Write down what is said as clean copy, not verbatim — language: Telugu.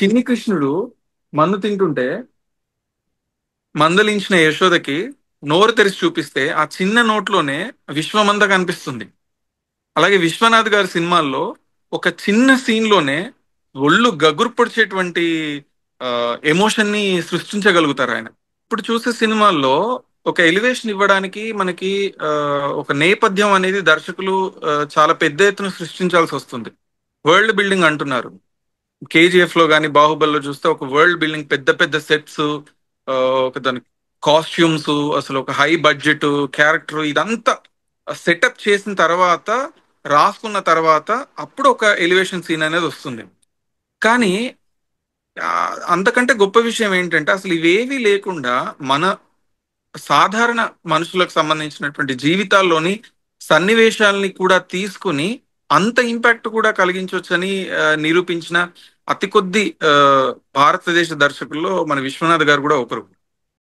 చిన్ని కృష్ణుడు మన్ను తింటుంటే మందలించిన యశోదకి నోరు తెరిచి చూపిస్తే ఆ చిన్న నోట్లోనే విశ్వమంతా కనిపిస్తుంది. అలాగే విశ్వనాథ్ గారి సినిమాల్లో ఒక చిన్న సీన్ లోనే ఒళ్ళు గగురు పొడిచేటువంటి ఎమోషన్ ని సృష్టించగలుగుతారు ఆయన. ఇప్పుడు చూసే సినిమాల్లో ఒక ఎలివేషన్ ఇవ్వడానికి మనకి ఆ, ఒక నేపథ్యం అనేది దర్శకులు చాలా పెద్ద ఎత్తున సృష్టించాల్సి వస్తుంది. వరల్డ్ బిల్డింగ్ అంటున్నారు. కేజీఎఫ్ లో కానీ బాహుబలిలో చూస్తే ఒక వరల్డ్ బిల్డింగ్, పెద్ద పెద్ద సెట్స్, ఒక దాని కాస్ట్యూమ్స్, అసలు ఒక హై బడ్జెట్ క్యారెక్టర్ ఇదంతా సెటప్ చేసిన తర్వాత, రాసుకున్న తర్వాత అప్పుడు ఒక ఎలివేషన్ సీన్ అనేది వస్తుంది. కానీ ఆ, అంతకంటే గొప్ప విషయం ఏంటంటే అసలు ఇవేవీ లేకుండా మన సాధారణ మనుషులకు సంబంధించినటువంటి జీవితాల్లోని సన్నివేశాలని కూడా తీసుకుని అంత ఇంపాక్ట్ కూడా కలిగించవచ్చని నిరూపించిన అతి కొద్ది భారతదేశ దర్శకుల్లో మన విశ్వనాథ్ గారు కూడా ఒకరు.